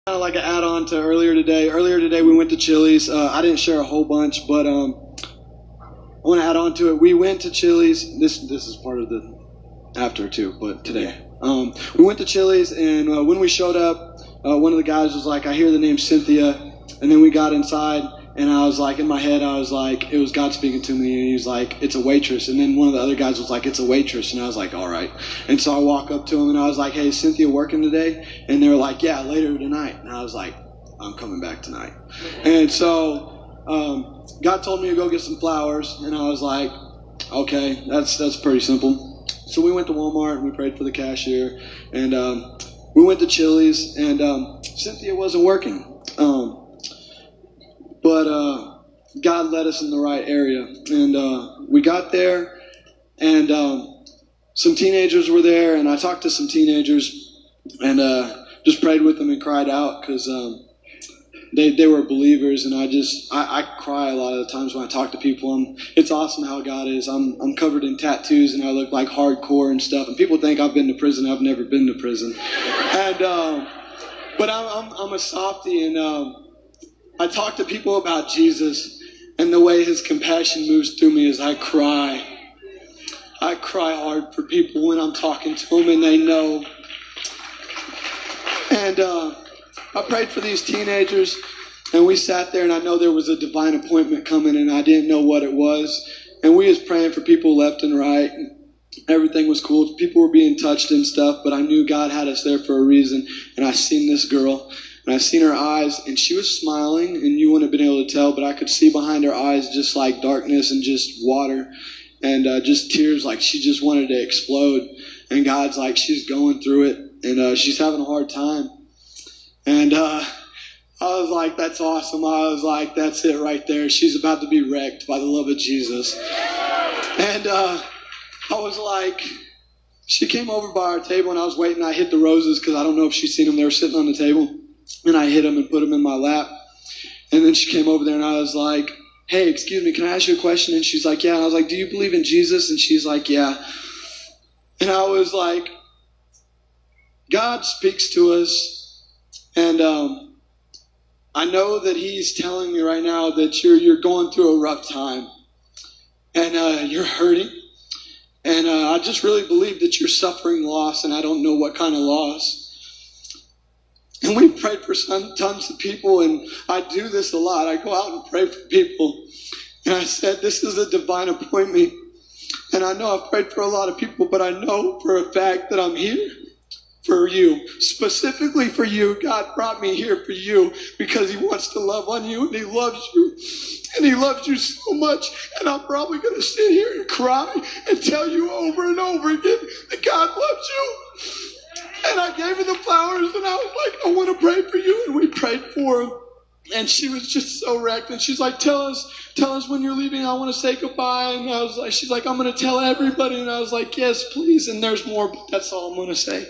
Kind of like an add-on to earlier today. Earlier today we went to Chili's. I didn't share a whole bunch, but I want to add on to it. We went to Chili's. This is part of the after too, but today. We went to Chili's, and when we showed up, one of the guys was like, I hear the name Cynthia. And then we got inside, and I was like, in my head, I was like, it was God speaking to me, and he was like, it's a waitress. And then one of the other guys was like, it's a waitress. And I was like, all right. And so I walk up to him, and I was like, hey, is Cynthia working today? And they were like, yeah, later tonight. And I was like, I'm coming back tonight. And so God told me to go get some flowers, and I was like, okay, that's pretty simple. So we went to Walmart, and we prayed for the cashier, and we went to Chili's, and Cynthia wasn't working. But God led us in the right area. And we got there, and some teenagers were there, and I talked to some teenagers and just prayed with them and cried out because they were believers. And I cry a lot of the times when I talk to people. It's awesome how God is. I'm covered in tattoos, and I look like hardcore and stuff. And people think I've been to prison. I've never been to prison. And but I'm a softie, and I talk to people about Jesus, and the way his compassion moves through me is I cry. I cry hard for people when I'm talking to them, and they know. And I prayed for these teenagers, and we sat there, and I know there was a divine appointment coming, and I didn't know what it was. And we was praying for people left and right. Everything was cool. People were being touched and stuff, but I knew God had us there for a reason. And I seen this girl, and I seen her eyes, and she was smiling, and you wouldn't have been able to tell, but I could see behind her eyes just like darkness and just water and just tears, like she just wanted to explode. And God's like, she's going through it, and she's having a hard time. And I was like, that's awesome. I was like, that's it right there. She's about to be wrecked by the love of Jesus. And I was like, she came over by our table, and I was waiting. I hit the roses because I don't know if she'd seen them. They were sitting on the table. And I hit them and put them in my lap. And then she came over there, and I was like, hey, excuse me, can I ask you a question? And she's like, yeah. And I was like, do you believe in Jesus? And she's like, yeah. And I was like, God speaks to us. And I know that he's telling me right now that you're going through a rough time. And you're hurting. And I just really believe that you're suffering loss, and I don't know what kind of loss. And we prayed for tons of people, and I do this a lot. I go out and pray for people. And I said, this is a divine appointment. And I know I've prayed for a lot of people, but I know for a fact that I'm here for you. Specifically for you. God brought me here for you because he wants to love on you, and he loves you. And he loves you so much. And I'm probably going to sit here and cry and tell you over and over again that God loves you. And I gave her the flowers, and I was like, I want to pray for you. And we prayed for her. And she was just so wrecked. And she's like, tell us when you're leaving. I want to say goodbye. And she's like, I'm going to tell everybody. And I was like, yes, please. And there's more, but that's all I'm going to say.